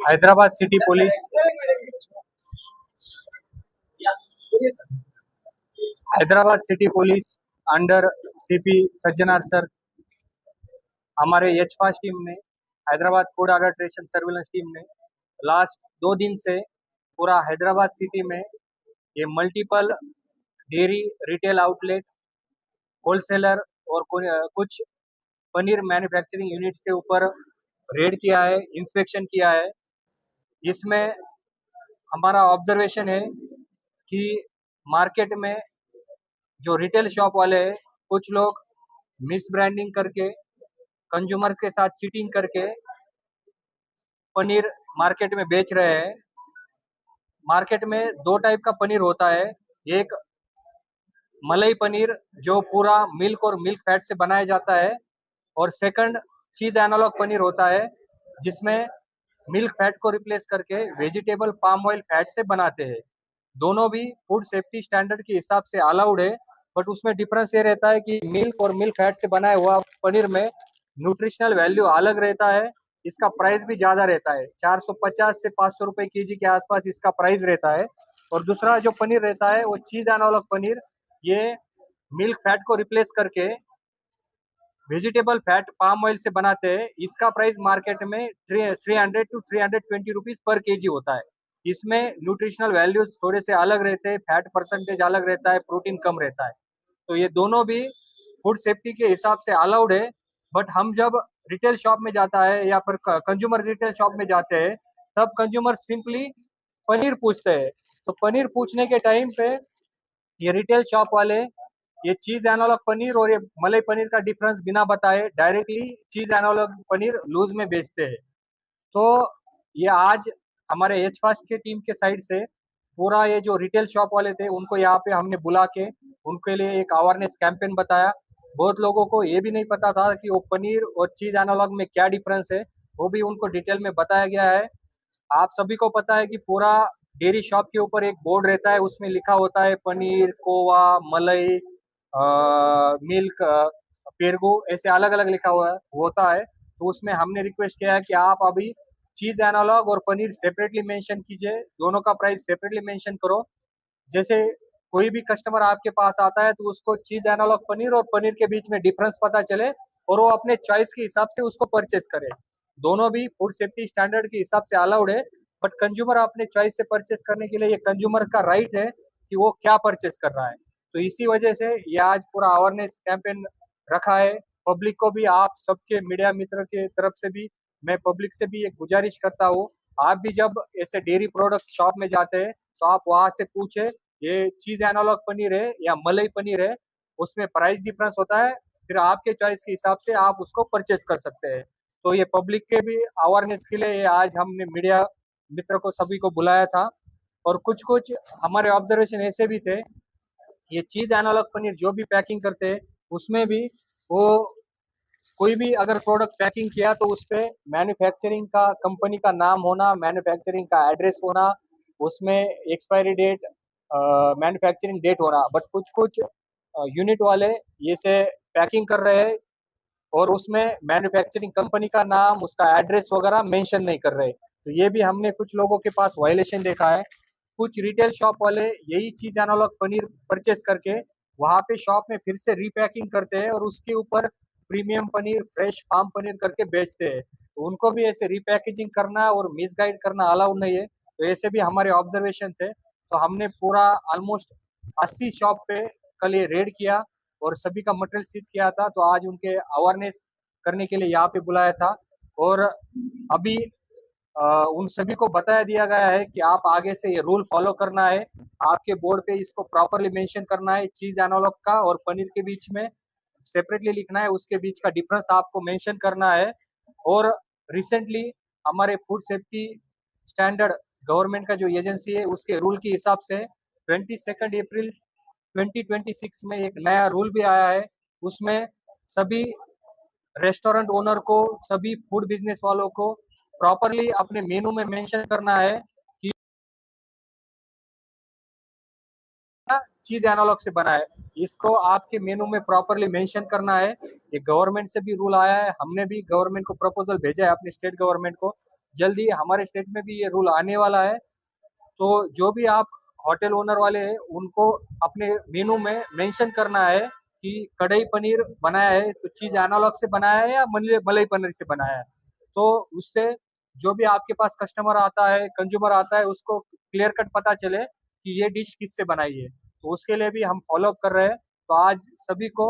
Hyderabad city police Hyderabad city police under CP Sajjanar sir, हमारे H fast team ने, Hyderabad food adulteration surveillance team ने last 2 दिन से पूरा हैदराबाद सिटी में ये multiple dairy retail outlet, wholesaler और कुछ पनीर मैन्युफैक्चरिंग यूनिट के ऊपर रेड किया है, इंस्पेक्शन किया है। इसमें हमारा ऑब्जर्वेशन है कि मार्केट में जो रिटेल शॉप वाले हैं, कुछ लोग मिस ब्रांडिंग करके, कंज्यूमर्स के साथ चीटिंग करके पनीर मार्केट में बेच रहे हैं। मार्केट में 2 टाइप का पनीर होता है। एक मलाई पनीर जो पूरा मिल्क और मिल्क फैट से बनाया जाता है, और सेकंड चीज एनालॉग पनीर होता है जिसमें मिल्क फैट को रिप्लेस करके वेजिटेबल पाम ऑयल फैट से बनाते हैं। दोनों भी फूड सेफ्टी स्टैंडर्ड के हिसाब से अलाउड है, बट उसमें डिफरेंस ये रहता है कि मिल्क और मिल्क फैट से बनाया हुआ पनीर में न्यूट्रिशनल वैल्यू अलग रहता है, इसका प्राइस भी ज्यादा रहता है, 450 से 500 रुपए केजी के आसपास इसका प्राइस रहता है। और दूसरा जो पनीर रहता है वो चीज एनालॉग पनीर, ये मिल्क फैट को रिप्लेस करके वेजिटेबल फैट पाम ऑयल से बनाते हैं। इसका प्राइस मार्केट में 300 टू 320 रुपीज पर केजी होता है। इसमें न्यूट्रिशनल वैल्यूज थोड़े से अलग रहते हैं, फैट परसेंटेज अलग रहता है, प्रोटीन कम रहता है। तो ये दोनों भी फूड सेफ्टी के हिसाब से अलाउड है। बट हम जब रिटेल शॉप में जाता है या फिर कंज्यूमर रिटेल शॉप में जाते हैं, तब कंज्यूमर सिंपली पनीर पूछते हैं। तो पनीर पूछने के टाइम पे ये रिटेल शॉप वाले ये चीज एनालॉग पनीर और ये मलाई पनीर का डिफरेंस बिना बताए डायरेक्टली चीज एनालॉग पनीर लूज में बेचते हैं। तो ये आज हमारे एच फास्ट के टीम के साइड से पूरा ये जो रिटेल शॉप वाले थे उनको यहाँ पे हमने बुला के उनके लिए एक अवेयरनेस कैंपेन बताया। बहुत लोगों को ये भी नहीं पता था कि वो पनीर और चीज एनालॉग में क्या डिफरेंस है, वो भी उनको डिटेल में बताया गया है। आप सभी को पता है कि पूरा डेयरी शॉप के ऊपर एक बोर्ड रहता है, उसमें लिखा होता है पनीर, खोवा, मलाई, मिल्क, पेरगो, ऐसे अलग अलग लिखा हुआ होता है। तो उसमें हमने रिक्वेस्ट किया है कि आप अभी चीज एनालॉग और पनीर सेपरेटली मेंशन कीजिए, दोनों का प्राइस सेपरेटली मेंशन करो। जैसे कोई भी कस्टमर आपके पास आता है तो उसको चीज एनालॉग पनीर और पनीर के बीच में डिफरेंस पता चले और वो अपने चॉइस के हिसाब से उसको परचेज करे। दोनों भी फूड सेफ्टी स्टैंडर्ड के हिसाब से अलाउड है, बट कंज्यूमर अपने चॉइस से परचेज करने के लिए ये कंज्यूमर का राइट है कि वो क्या परचेज कर रहा है। तो इसी वजह से ये आज पूरा अवेयरनेस कैंपेन रखा है। पब्लिक को भी, आप सबके मीडिया मित्र के तरफ से भी मैं पब्लिक से भी एक गुजारिश करता हूँ, आप भी जब ऐसे डेयरी प्रोडक्ट शॉप में जाते हैं तो आप वहां से पूछे ये चीज एनालॉग पनीर है या मलाई पनीर है, उसमें प्राइस डिफरेंस होता है, फिर आपके चॉइस के हिसाब से आप उसको परचेज कर सकते हैं। तो ये पब्लिक के भी अवेयरनेस के लिए आज हमने मीडिया मित्र को सभी को बुलाया था। और कुछ कुछ हमारे ऑब्जर्वेशन ऐसे भी थे, ये चीज एनालॉग पनीर जो भी पैकिंग करते हैं उसमें भी वो कोई भी अगर प्रोडक्ट पैकिंग किया तो उस पे मैन्युफैक्चरिंग का कंपनी का नाम होना, मैन्युफैक्चरिंग का एड्रेस होना, उसमें एक्सपायरी डेट, मैन्युफैक्चरिंग डेट होना। बट कुछ कुछ यूनिट वाले ये से पैकिंग कर रहे हैं और उसमें मैन्युफैक्चरिंग कंपनी का नाम, उसका एड्रेस वगैरह मेंशन नहीं कर रहे। तो ये भी हमने कुछ लोगों के पास वायलेशन देखा है। कुछ रिटेल शॉप वाले यही चीज एनालॉग पनीर परचेस करके वहां पे शॉप में फिर से रीपैकिंग करते हैं और उसके ऊपर प्रीमियम पनीर, फ्रेश फार्म पनीर करके बेचते हैं। तो उनको भी ऐसे रीपैकेजिंग करना और मिसगाइड करना अलाउड नहीं है। तो ऐसे भी हमारे ऑब्जर्वेशन थे। तो हमने पूरा ऑलमोस्ट 80 शॉप पे कल ये रेड किया और सभी का मटेरियल सीज किया था। तो आज उनके अवेयरनेस करने के लिए यहाँ पे बुलाया था। और अभी उन सभी को बताया दिया गया है कि आप आगे से ये रूल फॉलो करना है, आपके बोर्ड पे इसको प्रॉपरली मेंशन करना है, चीज एनालॉग का और पनीर के बीच में सेपरेटली लिखना है, उसके बीच का डिफरेंस आपको मेंशन करना है। और रिसेंटली हमारे फूड सेफ्टी स्टैंडर्ड गवर्नमेंट का जो एजेंसी है उसके रूल के हिसाब से 22 अप्रैल 2026 में एक नया रूल भी आया है। उसमें सभी रेस्टोरेंट ओनर को, सभी फूड बिजनेस वालों को प्रॉपरली अपने मेनू में मेंशन करना है कि चीज एनालॉग से बना है, इसको आपके मेनू में प्रॉपरली मेंशन करना है। ये गवर्नमेंट से भी रूल आया है, हमने भी गवर्नमेंट को प्रपोजल भेजा है अपने स्टेट गवर्नमेंट को। जल्दी हमारे स्टेट में भी ये रूल आने वाला है। तो जो भी आप होटल ओनर वाले हैं उनको अपने मेनू में मेंशन करना है कि कढ़ाई पनीर बनाया है तो चीज एनालॉग से बनाया है या मलाई पनीर से बनाया है। तो उससे जो भी आपके पास कस्टमर आता है, कंज्यूमर आता है, उसको क्लियर कट पता चले कि ये डिश किससे बनाई है। तो उसके लिए भी हम फॉलो अप कर रहे हैं। तो आज सभी को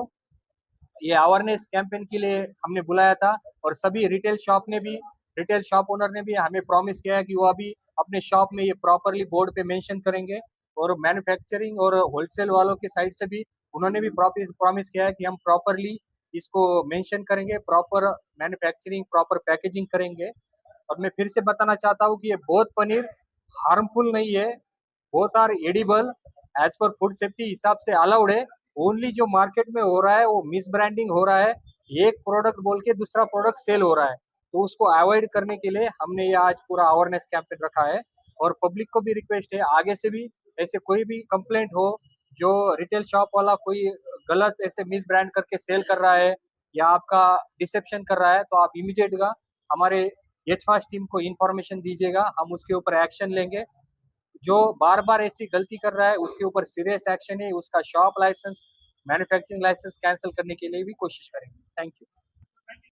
ये अवेयरनेस कैंपेन के लिए हमने बुलाया था, और सभी रिटेल शॉप ओनर ने भी हमें प्रॉमिस किया है कि वो अभी अपने शॉप में ये प्रॉपरली बोर्ड पे मेंशन करेंगे। और मैन्युफैक्चरिंग और होलसेल वालों के साइड से भी उन्होंने भी प्रॉमिस किया है कि हम प्रॉपरली इसको मेंशन करेंगे, प्रॉपर मैन्युफैक्चरिंग, प्रॉपर पैकेजिंग करेंगे। और मैं फिर से बताना चाहता हूँ कि ये बहुत पनीर हार्मफुल नहीं है, both are edible, as per food safety हिसाब से अलाउड है। ओनली जो मार्केट में हो रहा है वो मिस ब्रांडिंग हो रहा है, एक प्रोडक्ट बोल के दूसरा प्रोडक्ट सेल हो रहा है। तो उसको अवॉइड करने के लिए हमने ये आज पूरा अवेयरनेस कैंपेन रखा है। और पब्लिक को भी रिक्वेस्ट है, आगे से भी ऐसे कोई भी कंप्लेंट हो, जो रिटेल शॉप वाला कोई गलत ऐसे मिस ब्रांड करके सेल कर रहा है या आपका डिसेप्शन कर रहा है, तो आप इमीडिएट हमारे एच फास्ट टीम को इन्फॉर्मेशन दीजिएगा, हम उसके ऊपर एक्शन लेंगे। जो बार बार ऐसी गलती कर रहा है उसके ऊपर सीरियस एक्शन है, उसका shop licence, manufacturing licence cancel करने के लिए भी कोशिश करेंगे। Thank you.